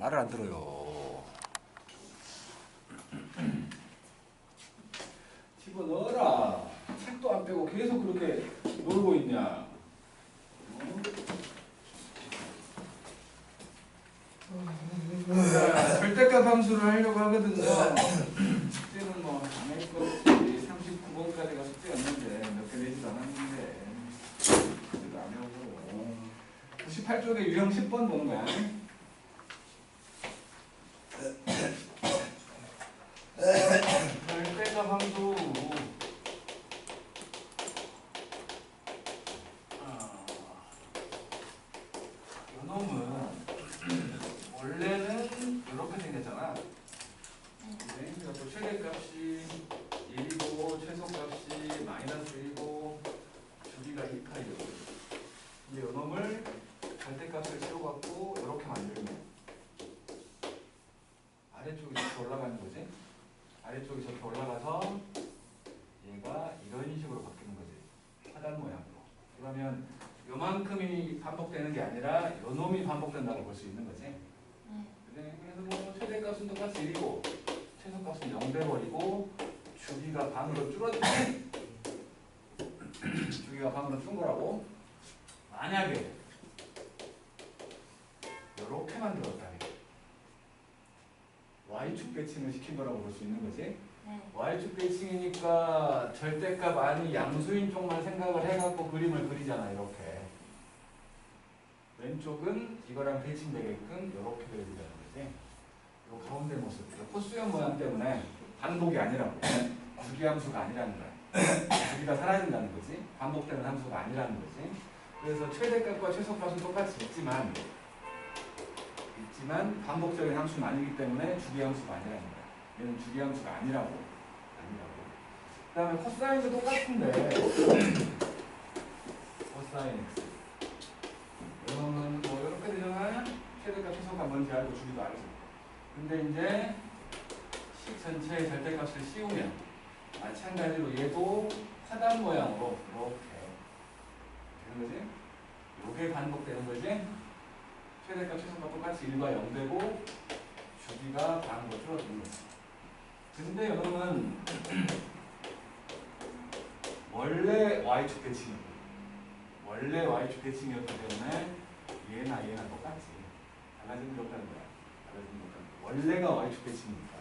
말을 안 들어요. 집어넣어라. 책도 안 빼고 계속 그렇게 놀고 있냐. 절대값 함수를 하려고 하거든요. 숙제는 뭐 안 할 거 없이 39번까지가 숙제였는데 몇 개 내지도 않았는데 숙제도 안 해오고 98쪽에 유형 10번 보는 거야. 절대값 함수 요놈은 원래는 이렇게 생겼잖아. 그래서 또 최대값이 1이고 최소값이 -1이고 주기가 2파이거든. 근데 요놈을 절대값을 씌워갖고 이렇게 만들면 아래쪽이 저렇게 올라가는 거지. 아래쪽이 저렇게 올라가서 얘가 이런 식으로 바뀌는 거지. 하단 모양으로. 그러면 요만큼이 반복되는 게 아니라 요놈이 반복된다고 볼 수 있는 거지. 네, 그래서 뭐 최대값은 똑같이 1이고 최소값은 0 돼버리고 주기가 반으로 줄었지. 주기가 반으로 준 거라고. 만약에 이렇게 만들었다면 y축 대칭을 시킨 거라고 볼 수 있는 거지. y축 대칭이니까 절대값 아니 양수인 쪽만 생각을 해갖고 그림을 그리잖아. 이렇게 왼쪽은 이거랑 대칭되게끔 이렇게 그려지는 거지. 이 가운데 모습, 코수형 모양 때문에 반복이 아니라고. 주기함수가 아니라는 거야. 주기가 사라진다는 거지. 반복되는 함수가 아니라는 거지. 그래서 최대값과 최소값은 똑같이 있지만 반복적인 함수는 아니기 때문에 주기함수가 아니라는 거야. 얘는 주기함수가 아니라고. 그 다음에 코사인도 똑같은데 코사인 x 이거는 뭐 이렇게 되잖아. 최대값 최소값 뭔지 알고 주기도 알지. 근데 이제 식 전체의 절대값을 씌우면 마찬가지로 얘도 하단 모양으로 이렇게 되는 거지. 요게 반복되는 거지. 최대값 최소값 똑같이 1과 0 되고 주기가 반으로 줄어드는 거지. 근데 여러분은 원래 y축 대칭이고 원래 y축 대칭이었기 때문에 얘나 똑같지. 달라지는 게 없다는 거야. 달라지는 게 없다는 거야. 원래가 y축 대칭이니까.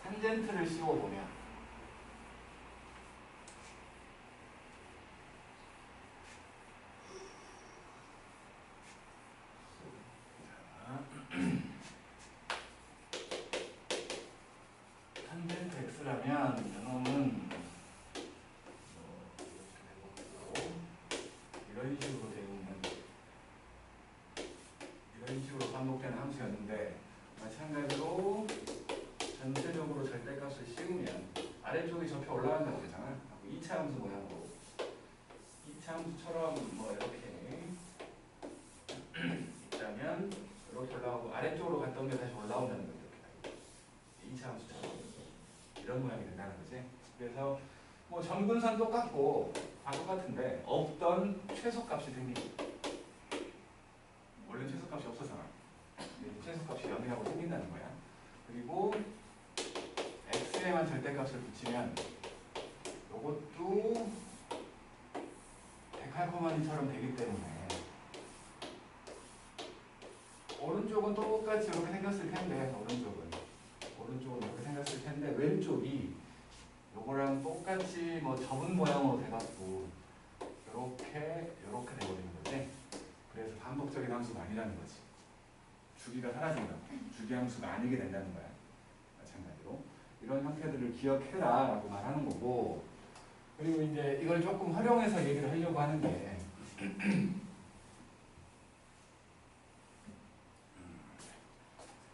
탄젠트를 씌워보면 탄젠트 x라면 이놈은 이런 식으로 되면 이런 식으로 반복되는 함수였는데 마찬가지로 전체적으로 절대값을 씌우면 아래쪽이 접혀 올라간다고 그랬잖아. 2차 함수 모양으로 2차 함수처럼 뭐 이렇게 있다면 이렇게 올라가고 아래쪽으로 갔던 게 다시 올라온다는 거죠. 2차 함수처럼 이런 모양이 된다는 거지. 그래서 뭐 점근선 똑같고 다 똑같은데 없던 최소값이 생기지. 원래 최소값이 없었잖아. 최소값이 0이라고 생긴다는 거야. 그리고 x에만 절대값을 붙이면 이것도 데칼코마니처럼 되기 때문에 오른쪽은 똑같이 이렇게 생겼을 텐데 오른쪽은 이렇게 생겼을 텐데 왼쪽이 요거랑 똑같이 뭐 접은 모양으로 돼갖고 이렇게 돼버리는 거지. 그래서 반복적인 함수가 아니라는 거지. 주기가 사라진다고. 주기 함수가 아니게 된다는 거야. 마찬가지로 이런 형태들을 기억해라 라고 말하는 거고. 그리고 이제 이걸 조금 활용해서 얘기를 하려고 하는 게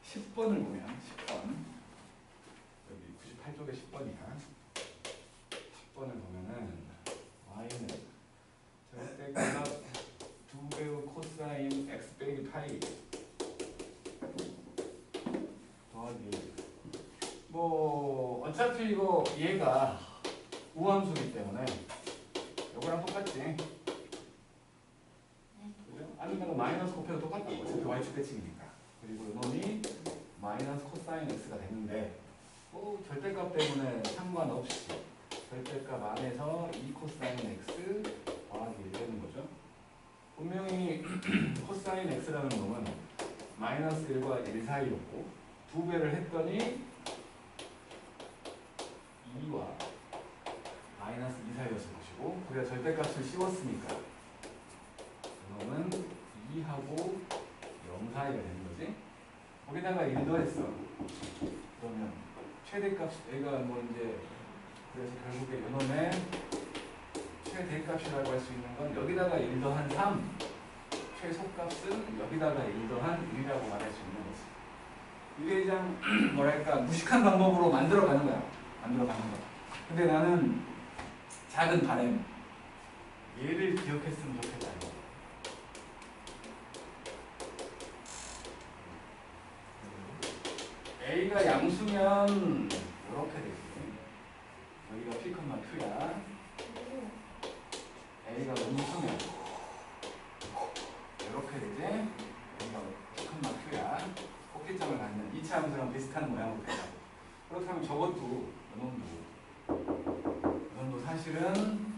10번을 보면 10번 여기 98쪽에 10번이야. 10번을 보면은 y는 절대값 2배의 코사인 x 빼기 파이 더하기 뭐 어차피 이거 얘가 우함수이기 때문에 요거랑 똑같지. 그죠? 아니면 마이너스 곱해도 똑같다. 어차피 y축 대칭이니까. 그리고 이놈이 마이너스 코사인 x가 됐는데 절대값 때문에 상관없이 절대값 안에서 2 코사인 x 더하기 1 되는 거죠. 분명히 코사인 x라는 놈은 마이너스 1과 1 사이였고 2배를 했더니 2와 마이너스 2 사이였을 것이고 우리가 절대값을 씌웠으니까 이놈은 2하고 0 사이가 되는 거지. 거기다가 1 더했어. 그러면 최대값 얘가 뭐 이제 그래서 결국에 이놈의 최대값이라고 할 수 있는 건 여기다가 1 더한 3 최소값은 여기다가 1 더한 1이라고 말할 수 있는 거지. 이게 그냥 뭐랄까 무식한 방법으로 만들어가는 거야. 만들어가는 거야. 근데 나는 작은 바램 얘를 기억했으면 좋겠다. A가 양수면 이렇게 되지. 여기가 P, Q야. A가 음수면 이렇게 되지. 여기가 P, Q야. 꼭지점을 갖는 2차 함수랑 비슷한 모양으로 된다. 그렇다면 저것도 이놈도 사실은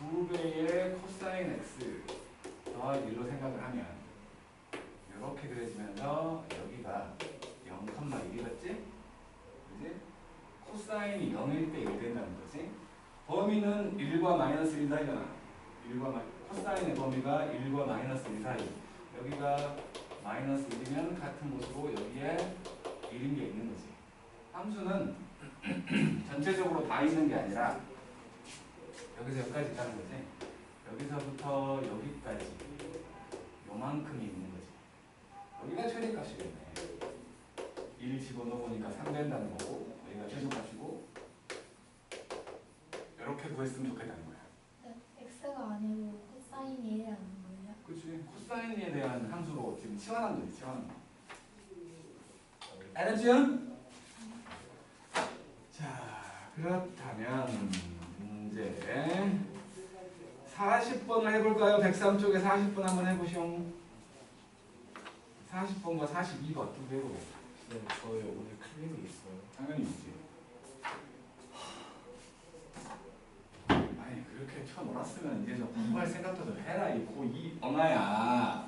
2배의 코사인 x 더하기 1로 생각을 하면 이렇게 그려지면서 여기가 0,1이겠지? 그지? 코사인이 0일 때 1 된다는 거지. 범위는 1과 마이너스 1 사이잖아. 코사인의 범위가 1과 마이너스 1 사이. 여기가 마이너스 1이면 같은 곳으로 여기에 1인 게 있는 거지. 함수는 전체적으로 다 있는 게 아니라 여기서 여기까지 있다는 거지. 여기서부터 여기까지 요만큼이 있는 거지. 여기가 최대값이겠네. 1 집어넣으니까 3 된다는 거고 여기가 최소값이고 이렇게 구했으면 좋겠다는 거야. 네, x가 아니고 코사인이 1이라는 거예요? 그렇지. 코사인에 대한 함수로 지금 치환한 거지. 치환한 거. 알았죠? 자, 그렇다면 문제 40번을 해볼까요? 103쪽에 40번 한번 해보시오. 40번과 42번 두 개 해보겠습니다. 네, 저희 오늘 클립이 있어요. 당연히 있지. 아니 그렇게 쳐놀았으면 이제 좀 공부할 생각도 좀 해라. 이 엉아야.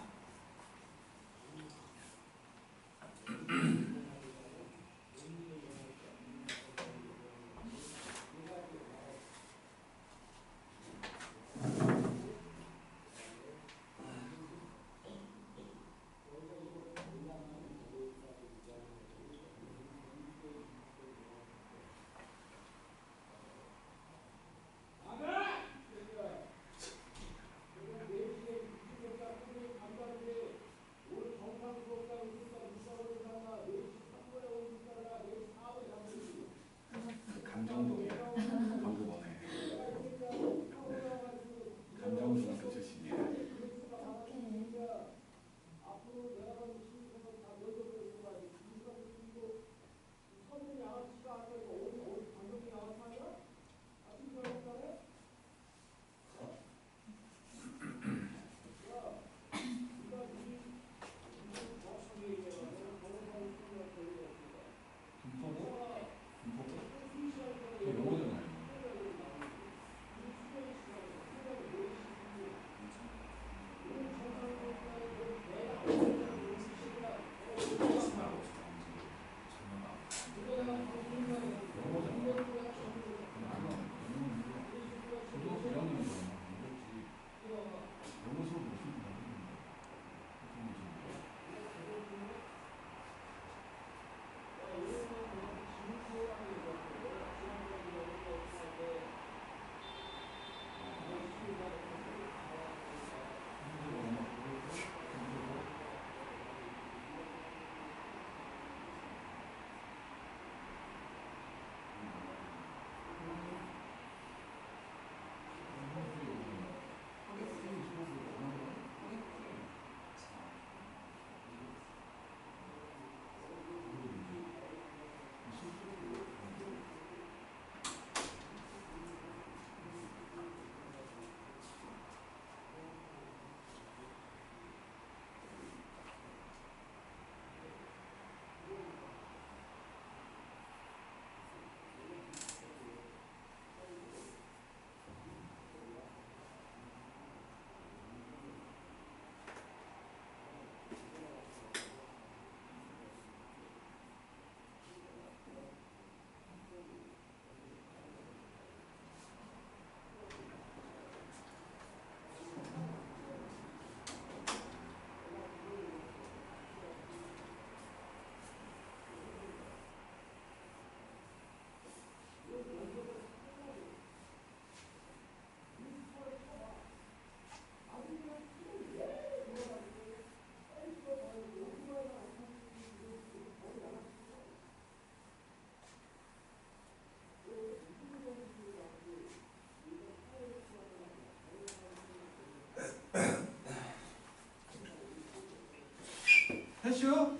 했슈?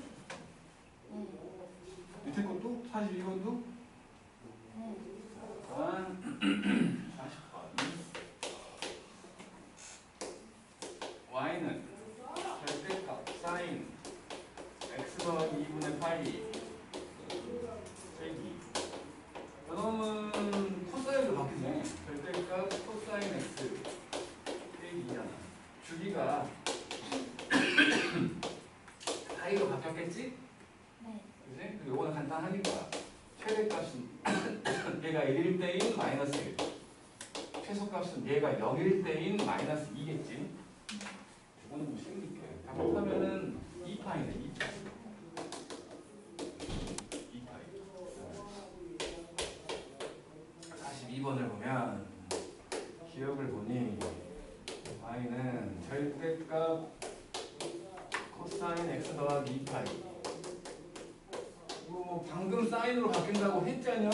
네. 밑에 것도? 42번도? 네. 40번. y는 절대값 사인 x 더하기 2분의 파이 빼기. 이놈은 코사인으로 바뀌네. 절대값 코사인 x 빼기 2잖아. 주기가 파이로 바뀌었겠지? 네. 그지? 그리고 이거는 간단하니까 최대값은 얘가 1일 때인 마이너스 1, 최소값은 얘가 0일 때인 마이너스 2겠지? 이거는 뭐 쉽게 답하면은 2파이네. 2파이 42번을 보면 기억을 보니 y는 절대값 코사인 x 더하기 2파이. 뭐 방금 사인으로 바뀐다고 했잖여?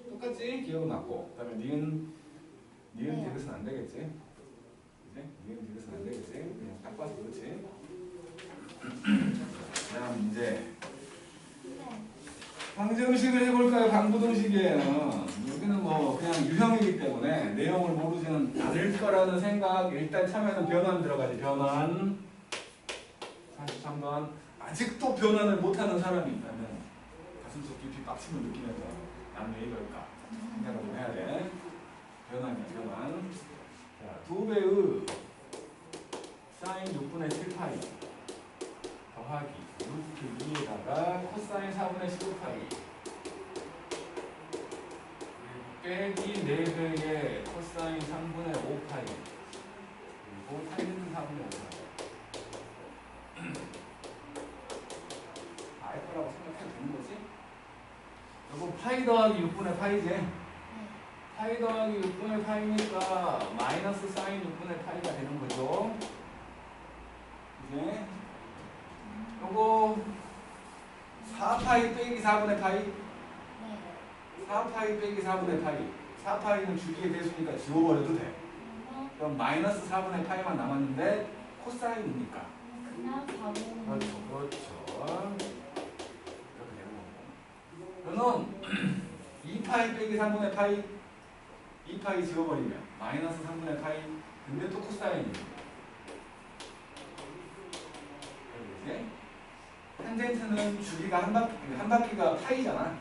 똑같지? 기억은 맞고. 그 다음에 니은 디귿은 안 되겠지? 그지? 니은 디귿은 안 되겠지? 그냥 딱 봐도 그렇지? 그 다음 이제 네. 방정식을 해볼까요? 방부동식이에요. 여기는 뭐 그냥 유형이기 때문에 내용을 모르지는 않을 거라는 생각. 일단 참여는 변환 들어가지. 변환. 43번. 아직도 변환을 못하는 사람이 있다면 가슴속 깊이 빡침을 느끼면서 난 왜 이럴까 생각을 좀 해야 돼. 변환이야 변환. 자, 2배의 사인 6분의 7파이 더하기 루트 2에다가 코사인 4분의 15파이 빼기 4배의 코사인 3분의 5파이 그리고 탄젠트 4분의 5파이. 알 거라고 생각해도 되는 거지? 이거 파이 더하기 6분의 파이지? 네. 파이 더하기 6분의 파이니까 마이너스 사인 6분의 파이가 되는 거죠. 이제 요거 4파이 빼기 4분의 파이. 네. 4파이 빼기 4분의 파이. 4파이는 주기의 대수니까 지워버려도 돼. 그럼 마이너스 4분의 파이만 남았는데 코사인이니까. 그냥 4분의 그렇죠. 그렇죠. 이렇게 되는 거고. 그럼 2파이 빼기 3분의 파이. 2파이 지워버리면 마이너스 3분의 파이. 근데 또 코사인이에요. 그지? 탄젠트는 주기가 한 바퀴가 파이잖아.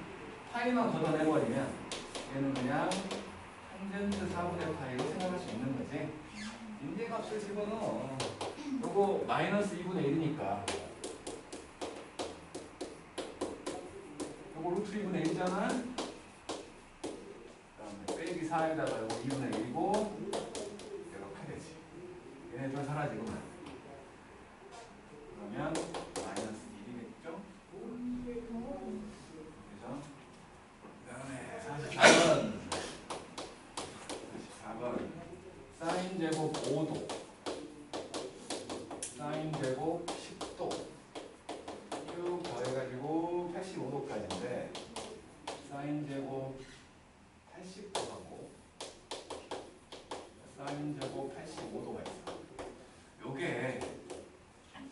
파이만 걷어내버리면 얘는 그냥 탄젠트 4분의 파이로 생각할 수 있는 거지. 인대값을 집어넣어. 요거 마이너스 2분의 1이니까 요거 루트 2분의 1이잖아. 그다음에 빼기 4에다가 요거 2분의 1이고 이렇게 되지. 얘네 좀 사라지고 그러면 마이너스 1이겠죠? 그래서 그다음에 44번 사인 제곱 5도 사인 제곱 10도 쭉 더해가지고 85도까지인데 사인 제곱 80도하고 사인 제곱 85도가 있어. 요게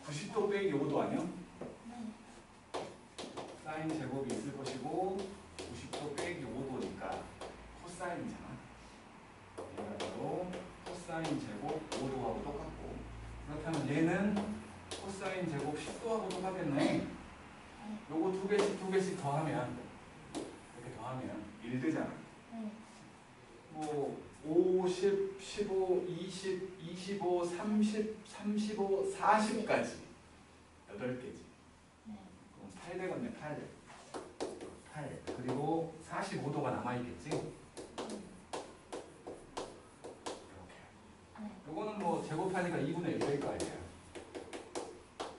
90도 빼기 5도 아니야? 네. 사인 제곱이 있을 것이고 90도 빼기 5도니까 코사인이잖아. 얘가 바로 코사인 제곱 5도하고 똑같고, 그렇다면 얘는 코사인 제곱 10도하고 똑같겠네. 요거 두 개씩 더하면 이렇게 더하면 1 되잖아. 네. 뭐 50, 15, 20, 25, 30, 35, 40까지 8개지. 네. 그럼 8 되겠네. 8. 그리고 45도가 남아있겠지. 이렇게. 요거는 뭐 제곱하니까 2분의 1 될 거 아니에요.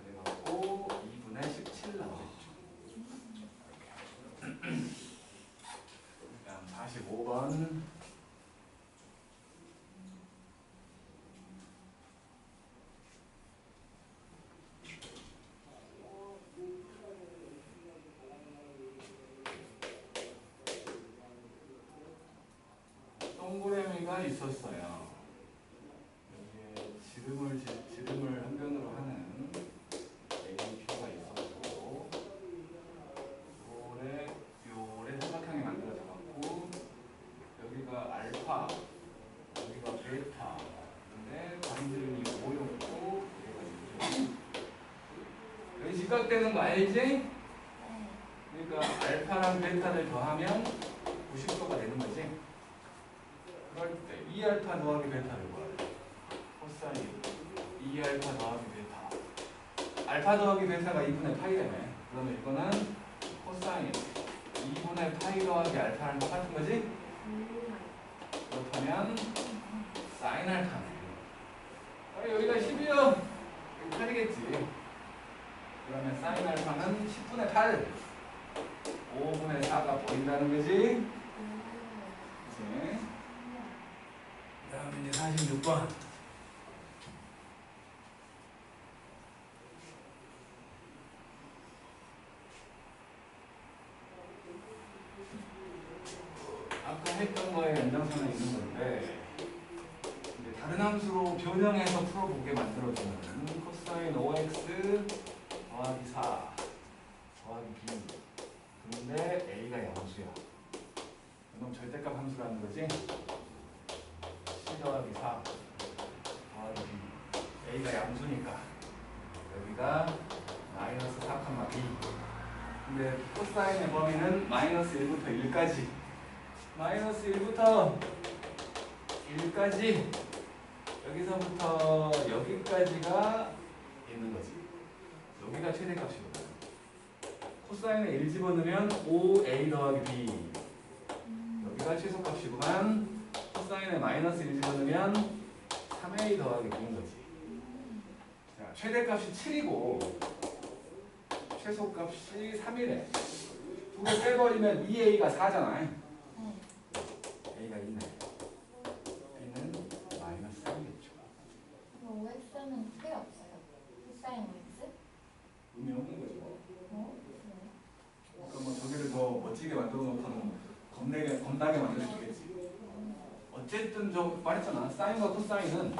그래갖고 2분의 17 나오겠죠. 다음 45번. 동그라미가 있었어요. 여기에 지름을 한 변으로 하는 직각되는 거 알지? 네. 그러니까 알파랑 베타를 더하면 90도가 되는 거지. 그럴 때 2알파 더하기 베타를 구하래. 코사인 2알파 더하기 베타. 알파 더하기 베타가 2분의 파이라며. 그러면 이거는 코사인 2분의 파이 더하기 알파랑 똑같은 거지? 그렇다면 사인 알파. 여기가 10이요. 8이겠지. 그러면 사인 알파는 10분의 8. 5분의 4가 보인다는 거지. 그치? 그 다음에 이제 46번. 아까 했던 거에 연장선에 있는 건데 이제 다른 함수로 변형해서 풀어보게 만들어주는 코사인 5x 더하기 4 더하기 b. 근데 a가 양수야. 그럼 절대값 함수라는 거지. c 더하기 4 더하기 b. a가 양수니까 여기가 마이너스 4, b. 근데 코사인의 범위는 마이너스 1부터 1까지. 마이너스 1부터 1까지. 여기서부터 여기까지가 있는 거지. 여기가 최대값이거든. 코사인에 1 집어넣으면 5a 더하기 b. 여기가 최소값이구만. 코사인에 마이너스 1 집어넣으면 3a 더하기 b인 거지. 자, 최대값이 7이고 최소값이 3이래. 두 개 빼버리면 2a가 4잖아. a가 2네. b는 마이너스 3이겠죠. 그럼 OX는 필요 없어요. 코사인 OX? 의미 없는 거죠. 그래요? 그럼 뭐 저기를 더 멋지게 만들어 놓고는 겁나게 만들 수 있겠지. 어쨌든 저 말했잖아. 사인과 코사인은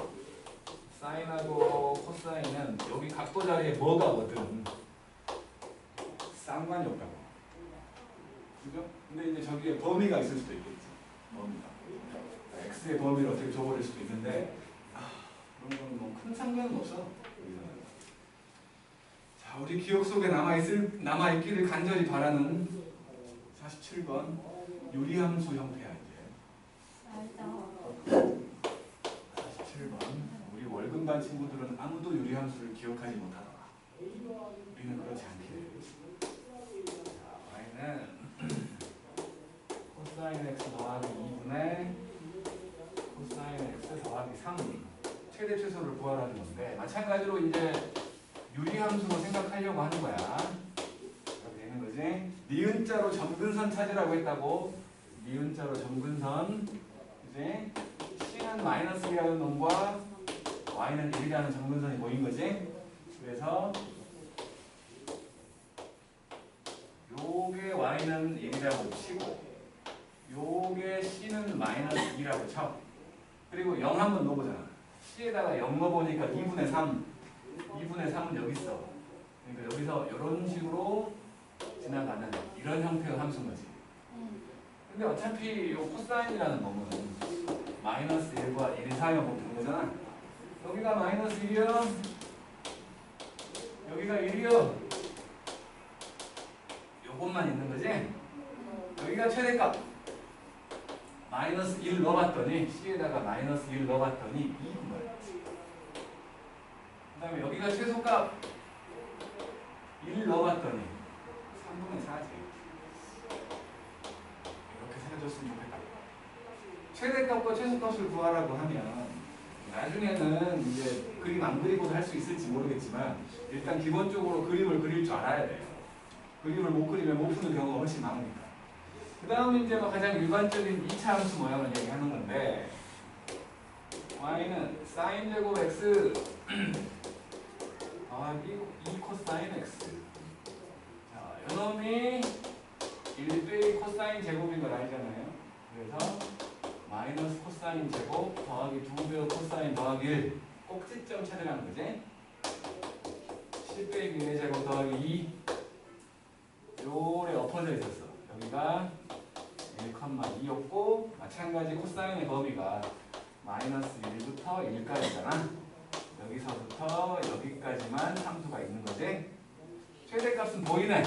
사인하고 코사인은 여기 각도 자리에 뭐가 오든 상관이 없다고. 그죠? 근데 이제 저기에 범위가 있을 수도 있겠지. 범위가. x의 범위를 어떻게 줘버릴 수도 있는데 그런 건 뭐 큰 상관은 없어. 여기서는. 자, 우리 기억 속에 남아있기를 간절히 바라는 47번 유리함수 형태야 이제. 알죠. 47번 우리 월급반 친구들은 아무도 유리함수를 기억하지 못하더라. 우리는 그렇지 않게. 자, y는 코사인 x 더하기 2분의 코사인 x 더하기 3 최대 최소를 구하라는 건데 마찬가지로 이제 유리함수로 생각하려고 하는 거야. 이렇게 되는 거지. 니은자로 점근선 찾으라고 했다고. 니은자로 점근선. 이제 c는 마이너스 1이라는 놈과 y는 1이라는 점근선이 보인 거지. 그래서 요게 y는 1이라고 치고 요게 c는 마이너스 2라고 쳐. 그리고 0 한번 넣어보잖아. c에다가 0 넣어보니까 2분의 3. 2분의 3은 여기 있어. 그러니까 여기서 이런 식으로 지나가는 이런 형태의 함수인 거지. 근데 어차피 이 코사인이라는 놈은 마이너스 1과 1이 사이만 보는 거잖아. 여기가 마이너스 1이요. 여기가 1이요. 요것만 있는 거지. 여기가 최대값. 마이너스 1 넣어봤더니 C에다가 마이너스 1 넣어봤더니 2인 거야. 그 다음에 여기가 최소값 1 넣어봤더니 3분의 4지. 이렇게 생겨줬으면 좋겠다. 최대값과 최소값을 구하라고 하면 나중에는 이제 그림 안 그리고도 할 수 있을지 모르겠지만 일단 기본적으로 그림을 그릴 줄 알아야 돼요. 그림을 못 그리면 못 푸는 경우가 훨씬 많으니까. 그 다음에 이제 가장 일반적인 2차 함수 모양을 얘기하는 건데 y는 sin 제곱 x 더하기 2 코사인 x. 자, 이놈이 1대 코사인 제곱인 걸 알잖아요. 그래서 마이너스 코사인 제곱 더하기 2배 코사인 더하기 1 꼭지점 찾으라는 거지. 10 빼기 1의 제곱 더하기 2 요래 엎어져 있었어. 여기가 1,2였고 마찬가지 코사인의 범위가 마이너스 1부터 1까지잖아. 여기서부터 여기까지만 함수가 있는 거지. 최소값은 보이네.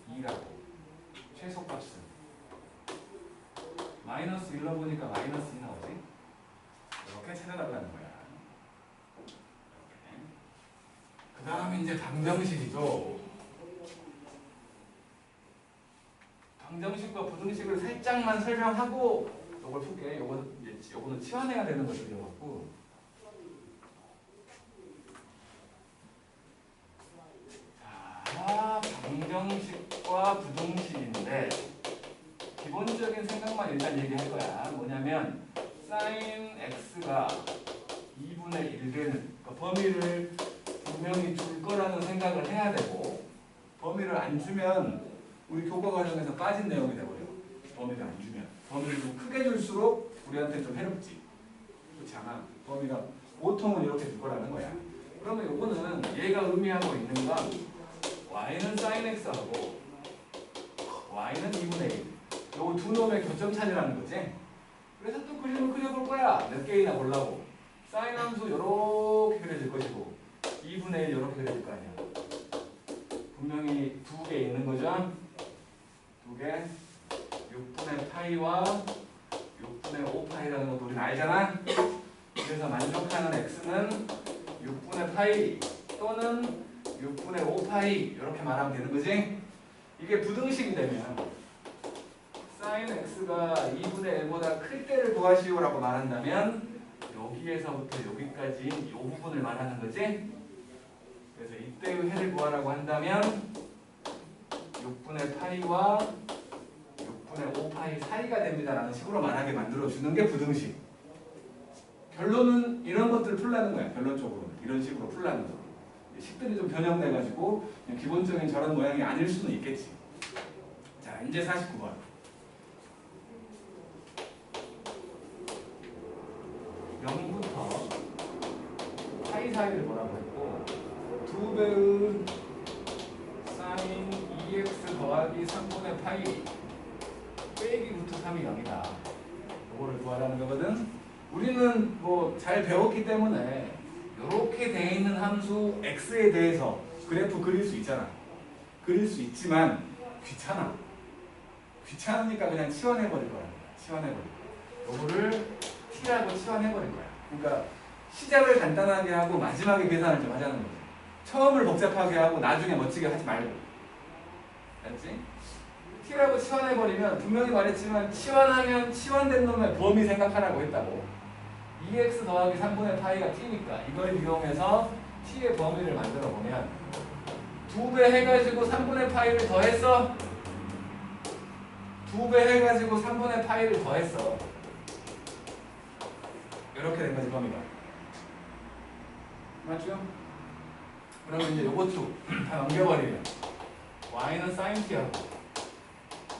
2라고. 최소값은. 마이너스 1로 보니까 마이너스 2 나오지? 이렇게 찾아달라는 거야. 그 다음에 이제 방정식이죠. 방정식과 부등식을 살짝만 설명하고 요걸 풀게. 요거는 치환해야 되는 것들이어갖고. 자, 방정식과 부등식인데 기본적인 생각만 일단 얘기할 거야. 뭐냐면 sin x가 2분의 1 되는 그러니까 범위를 분명히 줄 거라는 생각을 해야 되고 범위를 안 주면 우리 교과 과정에서 빠진 내용이 돼버려. 범위를 안 주면. 범위를 좀 크게 줄수록 우리한테 좀 해롭지. 그렇지 않아? 범위가 보통은 이렇게 줄 거라는 거야. 그러면 요거는 얘가 의미하고 있는 건 y는 sin x하고 y는 2분의 1. 요거 두 놈의 교점 찾으라는 거지. 그래서 또 그림을 그려볼 거야. 몇 개이나 보려고. sin 함수 요렇게 그려질 것이고 2분의 1 요렇게 그려질 거 아니야. 분명히 두 개 있는 거죠. 두 개. 6분의 파이와 6분의 5파이라는 것도 우리는 알잖아. 그래서 만족하는 x는 6분의 파이 또는 6분의 5파이 이렇게 말하면 되는 거지. 이게 부등식이 되면 sin x가 2분의 1보다 클 때를 구하시오라고 말한다면 여기에서부터 여기까지인 이 부분을 말하는 거지. 그래서 이때의 해를 구하라고 한다면 6분의 파이와 6분의 5파이 사이가 됩니다라는 식으로 말하게 만들어주는 게 부등식. 결론은 이런 것들을 풀라는 거야. 결론적으로는 이런 식으로 풀라는 거. 식들이 좀 변형돼가지고 그냥 기본적인 저런 모양이 아닐 수는 있겠지. 자, 이제 49번. 0부터 파이 사이를 보라고 했고 2배의 sin 2x 더하기 3분의 파이 빼기 루트 3이 0이다. 이거를 구하라는 거거든. 우리는 뭐 잘 배웠기 때문에 이렇게 돼 있는 함수 x에 대해서 그래프 그릴 수 있잖아. 그릴 수 있지만 귀찮아. 귀찮으니까 그냥 치환해버릴 거야. 치환해버릴 거야. 요거를 t라고 치환해버릴 거야. 그러니까 시작을 간단하게 하고 마지막에 계산을 좀 하자는 거지. 처음을 복잡하게 하고 나중에 멋지게 하지 말고. 알지? t라고 치환해버리면 분명히 말했지만 치환하면 치환된 놈의 범위 생각하라고 했다고. 2x 더하기 3분의 파이가 t니까 이걸 이용해서 t의 범위를 만들어 보면 2배 해가지고 3분의 파이를 더했어. 2배 해가지고 3분의 파이를 더했어. 이렇게 된 거지 범위가. 맞죠? 그러면 이제 요것도 다 넘겨버리면 y는 sin t하고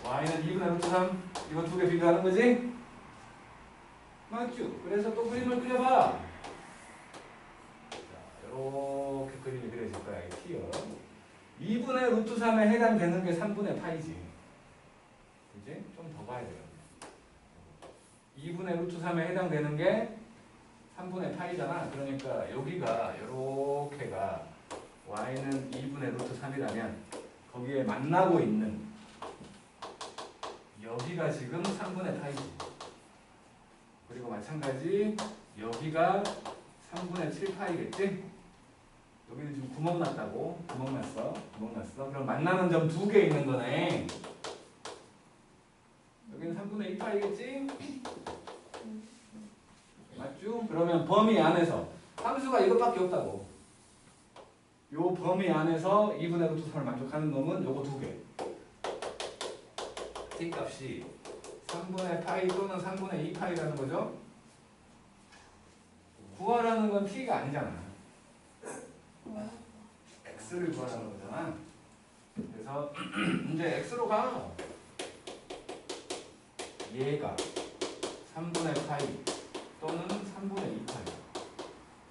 y는 2분의 루트 3 이거 두 개 비교하는 거지? 맞죠? 그래서 또 그림을 그려봐. 자, 이렇게 그림이 그려질 거야. 이 t요. 2분의 루트 3에 해당되는 게 3분의 파이지. 그지? 좀 더 봐야 돼요. 2분의 루트 3에 해당되는 게 3분의 파이잖아. 그러니까 여기가 이렇게가 y는 2분의 루트 3이라면 거기에 만나고 있는 여기가 지금 3분의 파이지. 그리고 마찬가지 여기가 3분의 7파이겠지? 여기는 지금 구멍 났다고. 구멍 났어. 그럼 만나는 점 두 개 있는 거네. 여기는 3분의 2파이겠지? 맞죠? 그러면 범위 안에서 함수가 이것밖에 없다고. 요 범위 안에서 2분의 루트 3을 만족하는 놈은 요거 두 개. t 값이 3분의 파이 또는 3분의 2파이라는 거죠. 구하라는 건 t가 아니잖아. x를 구하라는 거잖아. 그래서 이제 x로 가. 얘가 3분의 파이 또는 3분의 2파이.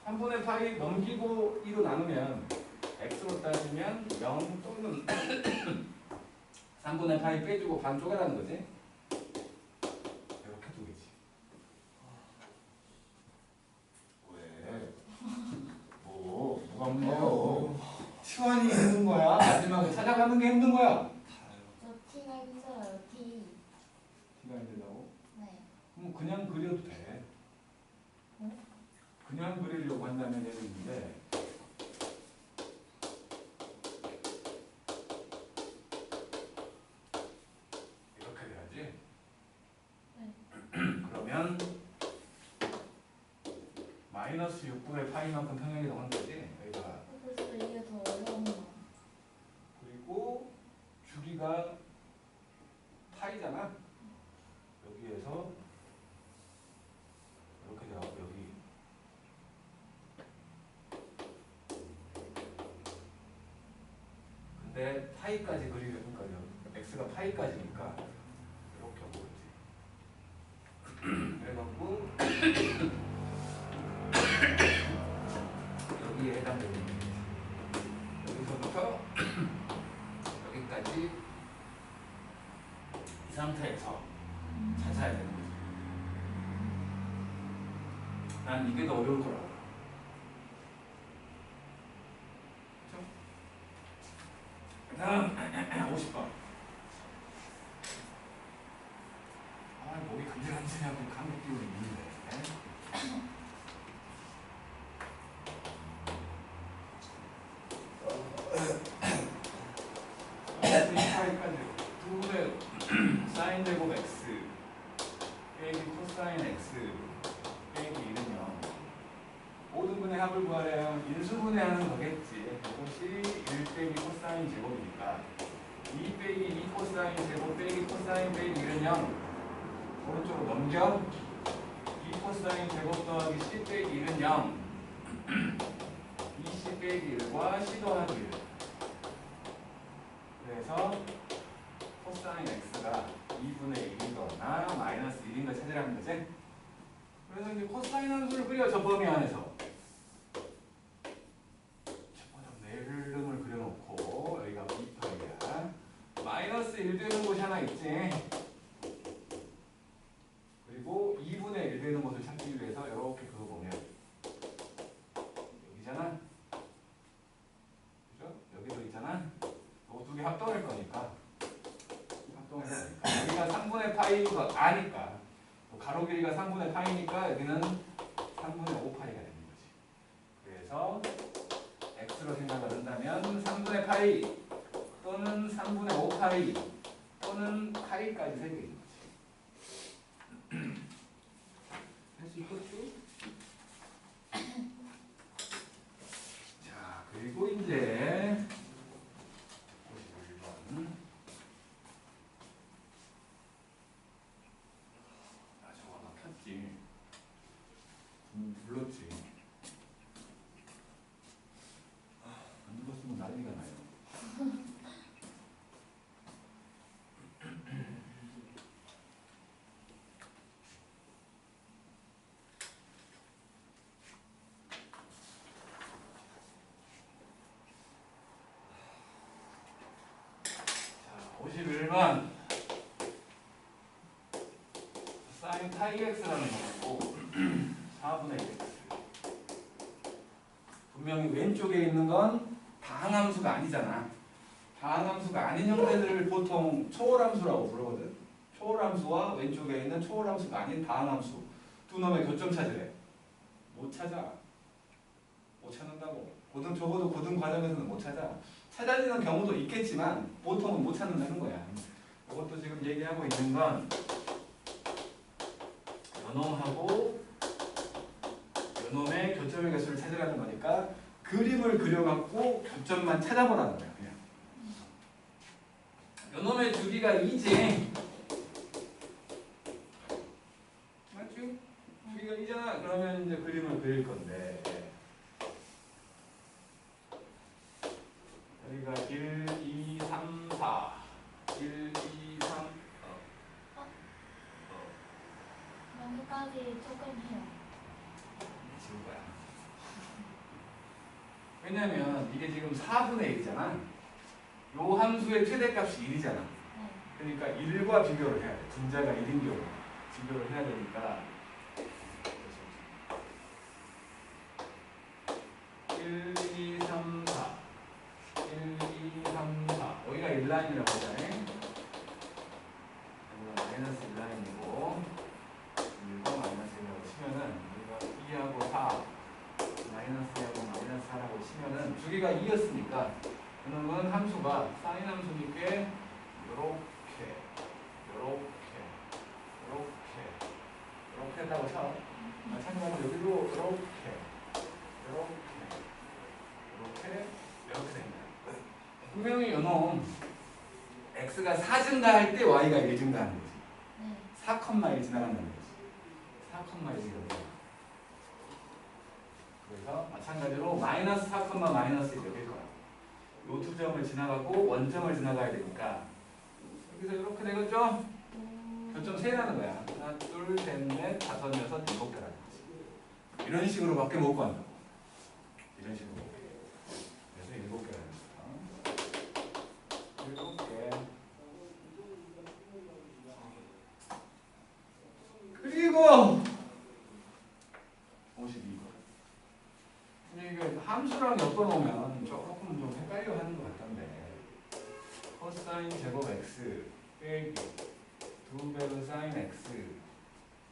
3분의 파이 넘기고 2로 나누면 x로 따지면 0 또는 3분의 파이 빼주고 반 쪼개라는 거지. 이렇게 두 개지. 왜? 뭐가 문제요? T1이 힘든 거야? 마지막에 찾아가는 게 힘든 거야? 다요. 저 T가 힘들어요. T. T가 힘들다고? 네. 그럼 그냥 그려도 돼. 어? 그냥 그리려고 한다면 얘는 있는데 이렇게 돼야지. 네. 그러면 마이너스 6분의 파이만큼 평행이 동한 거지. 여기가 그래서 이게 더 어려운 거. 그리고 주기가 파이잖아. 여기에서 이렇게 돼갖고 여기 근데 파이까지 그리려니까 x가 파이까지니까 이렇게 보이지. 그래갖고 여기에 해당되는 거지. 여기서부터 여기까지 이 상태에서 찾아야 되는 거지. 난 이게 더 어려울 거라고. 그렇죠? 그다음 50번. 아, 목이 간질간질하고 감기 기운이 있는데. 파이까지 2분의 사인 제곱 x 빼기 코사인 x 빼기 1은 0. 모든 분의 합을 구하래요. 인수분해하는 거겠지. 이것이 1 빼기 코사인 제곱이니까 2 빼기 2 코사인 제곱 빼기 코사인 빼기 1은 0. 오른쪽으로 넘겨 2 코사인 제곱 더하기 c 빼기 1은 0. 2c 빼기 1과 c 더하기 1. 그래서 코사인 x가 2분의 1이거나 마이너스 1인 걸 찾으라는 거지. 그래서 이제 코사인 함수를 그려 저 범위 안에서 네를름을 그려놓고 여기가 b파이야. 마이너스 1 되는 곳이 하나 있지. 그리고 2분의 1 되는 곳을 찾기 위해서 이렇게 그어보면 여기잖아. 그죠? 여기도 있잖아. 이 두 개 합동할 거니까 여기가 3분의 파이가 아니까 가로 길이가 3분의 파이니까 여기는 3분의 5파이가 되는 거지. 그래서 x로 생각을 한다면 3분의 파이 또는 3분의 5파이 또는 파이까지 세 개 있는 거지. 할 수 있겠죠? 자, 그리고 이제 51번. 저거 막혔지. 불렀지. 안 불렀으면 난리가 나요. 자, 51번. 사인 파이 x라는 거고 4분의 1x. 분명히 왼쪽에 있는 건 다항함수가 아니잖아. 다항함수가 아닌 형태들을 보통 초월함수라고 부르거든. 초월함수와 왼쪽에 있는 초월함수가 아닌 다항함수 두 놈의 교점 찾으래. 못 찾아. 못 찾는다고. 적어도 고등 과정에서는 못 찾아. 찾아지는 경우도 있겠지만 보통은 못 찾는다는 거야. 이것도 지금 얘기하고 있는 건 요놈하고 요놈의 교점의 개수를 찾으라는 거니까 그림을 그려갖고 교점만 찾아보라는 거야. 그냥 요놈의 주기가 2지. 맞죠? 주기가 2잖아. 그러면 이제 그림을 그릴 건데 여기가 1, 2, 3, 4 1, 2, 3 여기까지 조금 해요. 지울 거야. 왜냐면 이게 지금 4분의 1이잖아. 요 함수의 최대값이 1이잖아. 네. 그러니까 1과 비교를 해야 돼. 분자가 1인 경우 비교를 해야 되니까 1, 2, 3, 4 3, 4 여기가 1라인이라고 하잖아요. 여기가 마이너스 1라인이고 1과 마이너스 1이라고 치면은 여기가 2하고 4 마이너스 2하고 마이너스 4라고 치면은 두 개가 2였으니까 그러면 함수가 사인 함수니까 요렇게 했다고 쳐. 마찬가지로 여기도 이렇게 됩니다. 분명히 요놈 x가 4 증가할 때 y가 1 증가하는 거지. 네. 4,1 지나간다는 거지. 4,1이라고. 그래서 마찬가지로 마이너스 4, 마이너스 1 여길 거야. 요 두 점을 지나가고 원점을 지나가야 되니까 여기서 이렇게 되겠죠? 교점 3라는 거야. 하나, 둘, 셋, 넷, 다섯, 여섯, 일곱 개라는 거지. 이런 식으로밖에 못 구한다고. 이런 식으로. 그래서 7개라는 거야. 7개. 그리고 52거. 이게 함수랑 엮어놓으면 조금 좀 헷갈려 하는 것 같던데. 코사인 제곱 x 빼기 2배로 사인 x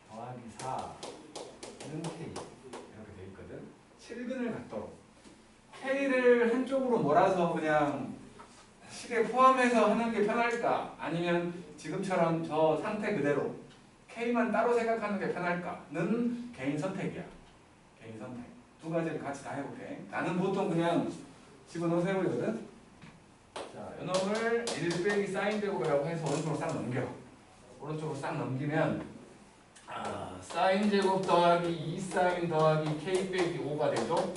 더하기 4는 k 이렇게 돼 있거든. 7근을 갖도록 k를 한쪽으로 몰아서 그냥 식에 포함해서 하는 게 편할까? 아니면 지금처럼 저 상태 그대로 k만 따로 생각하는 게 편할까?는 개인 선택이야. 개인 선택. 두 가지를 같이 다 해볼게. 나는 보통 그냥 집어넣어서 해보거든. 자, 요놈을 1 빼기 사인 제곱이라고 해서 오른쪽으로 싹 넘겨. 오른쪽으로 싹 넘기면 사인 제곱 더하기 2 사인 더하기 k 빼기 5가 되죠?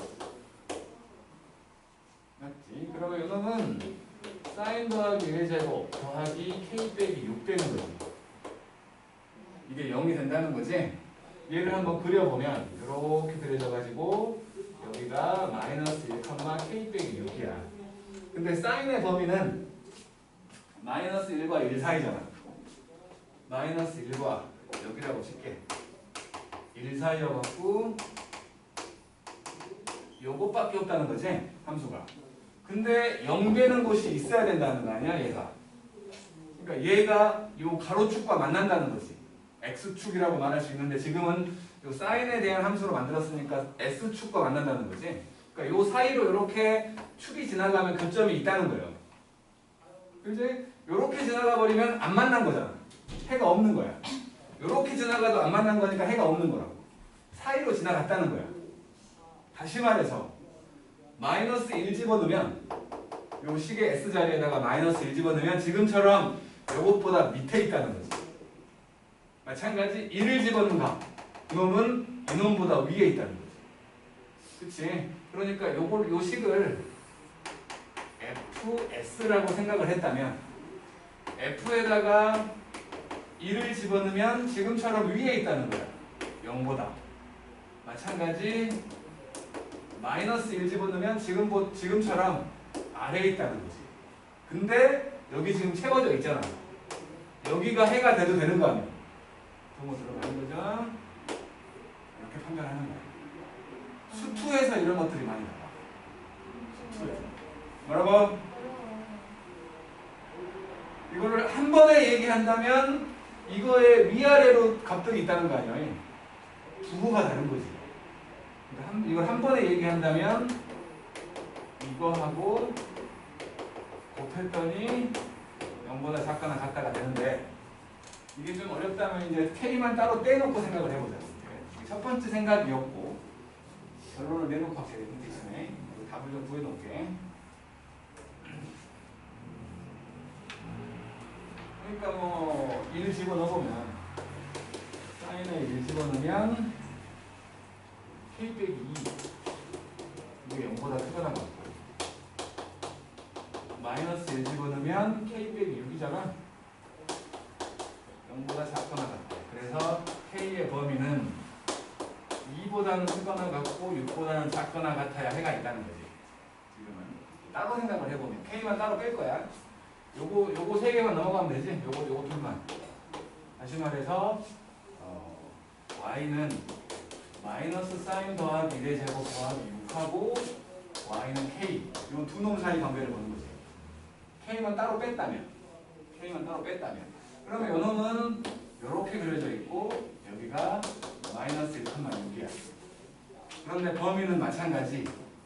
맞지? 그러면 요놈은 사인 더하기 1제곱 더하기 k 빼기 6 되는 거지. 이게 0이 된다는 거지? 얘를 한번 그려보면 이렇게 그려져가지고 여기가 마이너스 1, k 빼기 6이야. 근데 사인의 범위는 마이너스 1과 1 사이잖아. 마이너스 1과 여기라고 칠게. 1 사이여갖고 요것밖에 없다는 거지, 함수가. 근데 0 되는 곳이 있어야 된다는 거 아니야, 얘가. 그러니까 얘가 요 가로축과 만난다는 거지. x축이라고 말할 수 있는데 지금은 요 사인에 대한 함수로 만들었으니까 s축과 만난다는 거지. 그러니까 요 사이로 이렇게 축이 지나가면 교점이 있다는 거예요. 그지? 요렇게 지나가 버리면 안 만난 거잖아. 해가 없는 거야. 요렇게 지나가도 안 만난 거니까 해가 없는 거라고. 사이로 지나갔다는 거야. 다시 말해서 마이너스 1 집어넣으면 요 식의 S자리에다가 마이너스 1 집어넣으면 지금처럼 요것보다 밑에 있다는 거지. 마찬가지 1을 집어넣는가? 이놈은 이놈보다 위에 있다는 거지. 그치? 그러니까 요 식을 FS라고 생각을 했다면 F에다가 1을 집어넣으면 지금처럼 위에 있다는 거야. 0보다. 마찬가지 마이너스 1 집어넣으면 지금처럼 아래에 있다는 거지. 근데 여기 지금 채워져 있잖아. 여기가 해가 돼도 되는 거 아니야. 부모 들어가는 거죠. 이렇게 판단하는 거야. 수투에서 이런 것들이 많이 나와. 수투에서. 뭐라고? 이거를 한 번에 얘기한다면 이거의 위아래로 값들이 있다는 거 아니야. 부호가 다른 거지. 그러니까 이걸 한 번에 얘기한다면 이거하고 곱했더니 0보다 작거나 같다가 되는데 이게 좀 어렵다면 이제 K만 따로 떼놓고 생각을 해보자. 이게 첫 번째 생각이었고 결론을 내놓고 하게 되는데 있으네. 답을 좀 구해놓을게. 그러니까 뭐 1 집어넣어보면 사인에 1 집어넣으면 K 빼기 2 이게 0보다 크거나 같고 마이너스 1 집어넣으면 K 빼기 6이잖아. 0보다 작거나 같고 그래서 K의 범위는 2보다는 크거나 같고 6보다는 작거나 같아야 해가 있다는 거지. 지금은 따로 생각을 해보면 K만 따로 뺄 거야. 요거 3개만 넘어가면 되지. 요거 둘만. 다시 말해서 Y는 마이너스 사인 더하기 1의 제곱 더하기 6하고 Y는 K 요 두 놈 사이 관계를 보는 거지. K만 따로 뺐다면 그러면 요 놈은 이렇게 그려져 있고 여기가 마이너스 1,6이야. 그런데 범위는 마찬가지.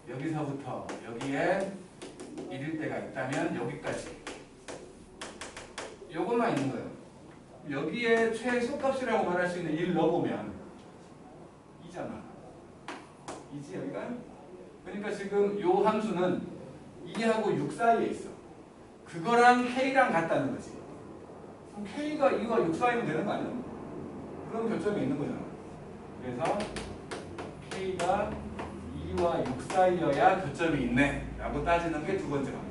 여기서부터 여기에 1일 때가 있다면 여기까지 요것만 있는 거예요. 여기에 최소값이라고 말할 수 있는 1 넣어보면 2잖아. 2지 여기가? 그러니까 지금 요 함수는 2하고 6 사이에 있어. 그거랑 K랑 같다는 거지. 그럼 K가 2와 6 사이면 되는 거 아니야? 그런 교점이 있는 거잖아. 그래서 K가 2와 6 사이여야 교점이 있네 라고 따지는 게 두 번째 방법.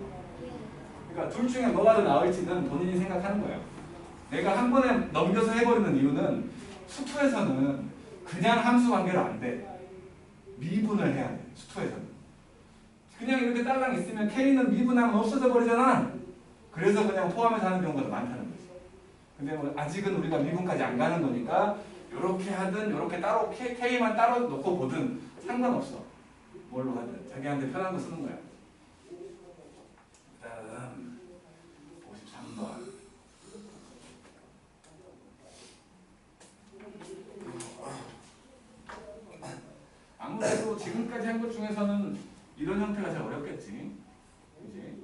그러니까 둘 중에 뭐가 더 나을지는 본인이 생각하는 거예요. 내가 한 번에 넘겨서 해버리는 이유는 수투에서는 그냥 함수 관계로 안 돼. 미분을 해야 돼. 수투에서는. 그냥 이렇게 딸랑 있으면 K는 미분하면 없어져 버리잖아. 그래서 그냥 포함해서 하는 경우가 더 많다는 거지. 근데 뭐 아직은 우리가 미분까지 안 가는 거니까 이렇게 하든 이렇게 따로 K만 따로 놓고 보든 상관없어. 뭘로 하든 자기한테 편한 거 쓰는 거야. 다음 53번. 아무래도 지금까지 한 것 중에서는 이런 형태가 제일 어렵겠지. 그지?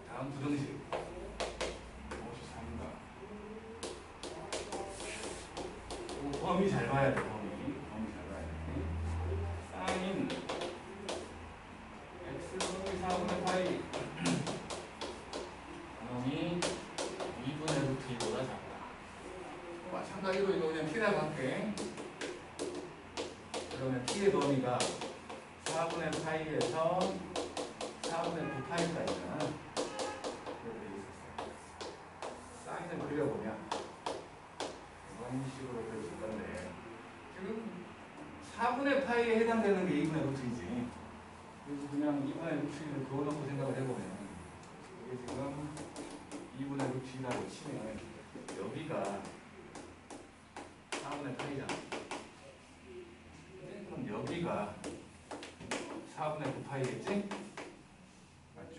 다음 부등식 53번. 범위 잘 봐야 돼. 범위 잘 봐야 돼. 사인 x 더하기 4분의 파이 그놈이 2분의 루트 2보다 작다. 마찬가지로 이거 그냥 t라고 할게. 그러면 t의 범위가 4분의 파이에서 4분의 9파이까지잖아. 사인을 그려보면 이런 식으로 그려줄 건데 지금 4분의 파이에 해당되는 게 2분의 루트 2지. 그래서 그냥 2분의 루트 2를 그어놓고 생각을 해보면 이게 지금 2분의 루트 2라고 치면 여기가 4분의 파이잖아. 그럼 여기가 4분의 9파이겠지? 맞죠?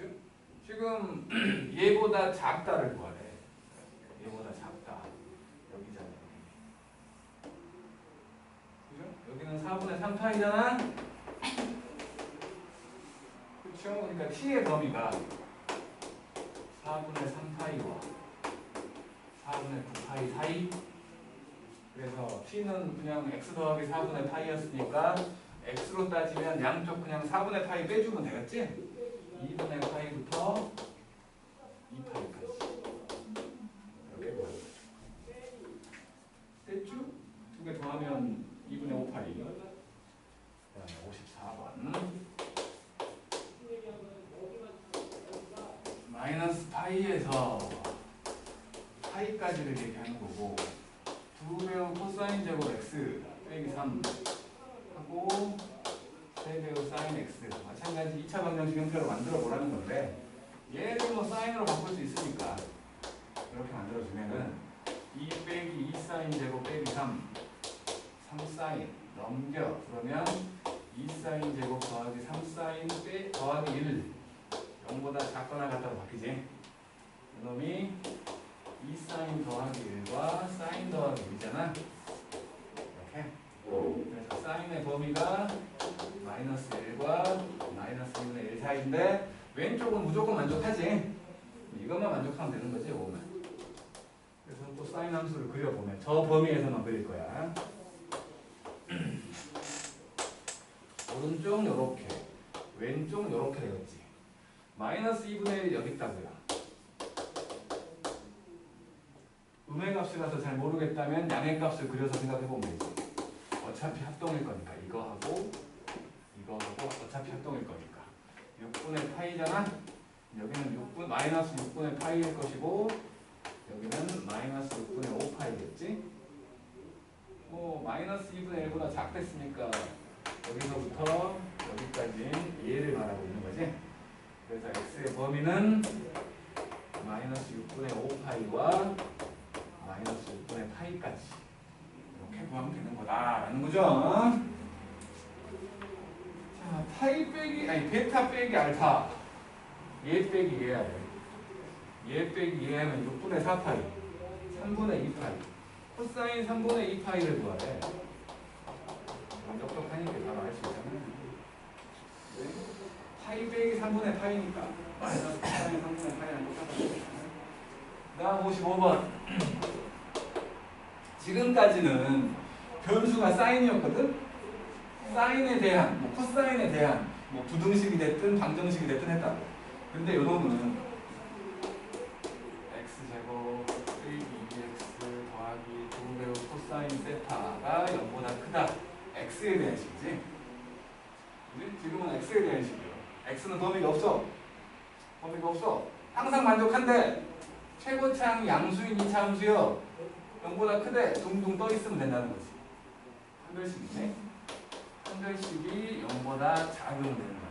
지금 얘보다 작다를 구하래. 얘보다 작다. 여기잖아. 그죠? 여기는 4분의 3파이잖아? 그렇죠? 그러니까 t의 범위가 4분의 3파이와 4분의 9파이 사이. 그래서 t는 그냥 x 더하기 4분의 파이였으니까 x로 따지면 양쪽 그냥 4분의 파이 빼주면 되겠지? 2분의 파이부터 2파이까지 이렇게 보여요. 됐죠? 두 개 더하면 2분의 5파이. 그다음에 54번 마이너스 파이에서 파이까지를 얘기하는 거고 2배우 코사인 제곱 x 빼기 3 하고 3배우 사인 x 마찬가지 2차 방정식 형태로 만들어 보라는 건데 얘를 뭐 사인으로 바꿀 수 있으니까 이렇게 만들어주면은 2 빼기 2 사인 제곱 빼기 3 3사인 넘겨 그러면 2 사인 제곱 더하기 3 사인 빼 더하기 1 0보다 작거나 같다고 바뀌지. 이놈이 2 사인 더하기 1과 사인 더하기 1이잖아. 이렇게. 그래서 사인의 범위가 마이너스 1과 마이너스 2분의 1 사이인데 왼쪽은 무조건 만족하지. 이것만 만족하면 되는 거지, 이거만. 그래서 또 사인 함수를 그려보면 저 범위에서만 그릴 거야. 오른쪽 요렇게, 왼쪽 요렇게 되겠지. 마이너스 2분의 1 여기 있다고요. 음의 값이라서 잘 모르겠다면 양의 값을 그려서 생각해보면 되지. 어차피 합동일 거니까 이거하고 어차피 합동일 거니까 6분의 파이잖아. 여기는 마이너스 6분의 파이일 것이고 여기는 마이너스 6분의 5파이겠지. 뭐 마이너스 2분의 1보다 작겠으니까 여기서부터 여기까지는 얘를 말하고 있는 거지. 그래서 x의 범위는 마이너스 6분의 5파이와 마이너스 6분의 파이까지 이렇게 구하면 되는 거다라는 거죠. 자, 파이 빼기 아니 베타 빼기 알파 얘 빼기 얘야 돼. 얘 빼기 얘 하면 6분의 4파이 3분의 2파이 코사인 3분의 2파이를 구하래. 똑똑하니까 바로 알 수 있잖아. 파이 빼기 3분의 파이니까 마이너스 코사인 3분의 파이랑 똑같아. 다음 55번. 지금까지는 변수가 사인이었거든? 사인에 대한, 뭐 코사인에 대한 뭐 부등식이 됐든 방정식이 됐든 했다. 근데 요놈은 x제곱 빼기 2x 더하기 2배우 코사인 세타가 0보다 크다. x에 대한 식이지? 지금은 x에 대한 식이요. x는 범위가 없어. 범위가 없어. 항상 만족한데 최고차항 양수인 이차함수요. 0보다 크대 둥둥 떠 있으면 된다는 거지. 판별식이네. 판별식이 0보다 작으면 되는 거야.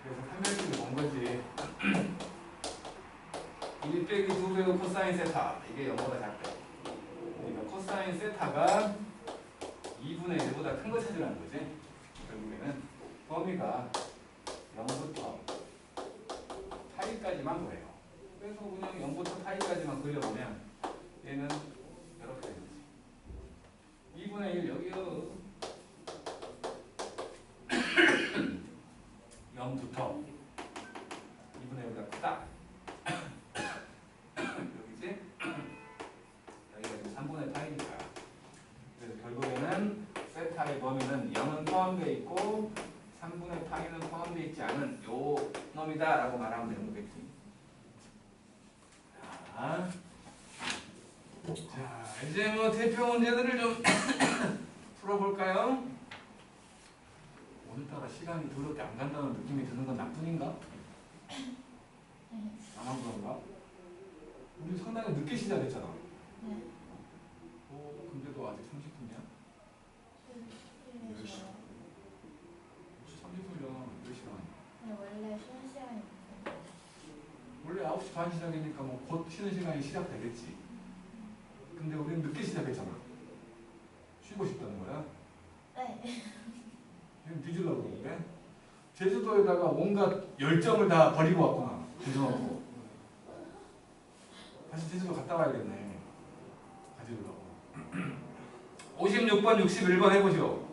그래서 판별식을 본 거지. 1 빼기 2배우 코사인 세타 이게 0보다 작대. 그러니까 코사인 세타가 2분의 1보다 큰 거 찾으라는 거지. 결국에는 범위가 0부터 파이까지만 구해요. 그래서 그냥 0부터 파이까지만 그려보면 얘는 이렇게 되는 거지. 2분의 1 여기요. 0부터 2분의 1보다 크다. 여기지? 여기가 3분의 파이니까. 그래서 결국에는 세타의 범위는 0은 포함되어 있고 3분의 파이는 포함되어 있지 않은 요 놈이다 라고 말하면 되는 거겠지. 자, 이제 뭐 대표 문제들을 좀 풀어볼까요? 오늘따라 시간이 더럽게 안 간다는 느낌이 드는 건 나뿐인가? 나만 그런가? 우리 상당히 늦게 시작했잖아. 네. 근데도 아직 30분이야? 10시. 30분이면 10시간. 네, 원래 쉬는 시간이 없어요. 원래 9시 반 시작이니까 뭐 곧 쉬는 시간이 시작되겠지. 근데 우리는 늦게 시작했잖아. 쉬고 싶다는 거야? 네. 지금 뒤질라고 그러는데? 제주도에다가 온갖 열정을 다 버리고 왔구나. 제주도하고. 다시 제주도 갔다 와야겠네. 가지려고. 56번, 61번 해보시오.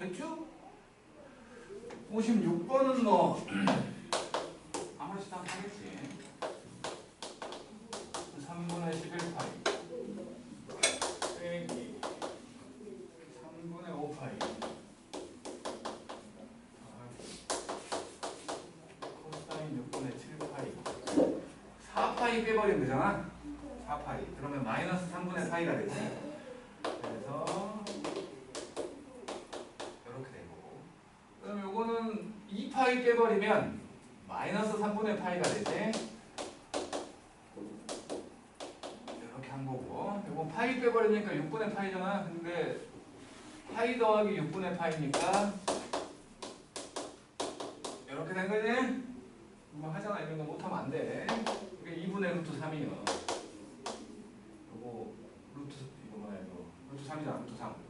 됐죠? 56번은 뭐 아무렇지도 않게 하겠지. 3분의 11파이 빼기 3분의 5파이 코사인 6분의 7파이 4파이 빼버리면 되잖아. 4파이 그러면 마이너스 3분의 파이가 되지. 그래서 이렇게 되고 그럼 요거는 2파이 빼버리면 마이너스 3분의 파이가 되지. 이렇게 한 거고 요건 파이 빼버리니까 6분의 파이잖아. 근데 파이 더하기 6분의 파이니까 이렇게 된 거지? 이거 하잖아. 이런 거 못하면 안 돼. 이게 2분의 루트 3이요. 요거 루트 이거 뭐야 이거 루트 3이잖아. 루트 3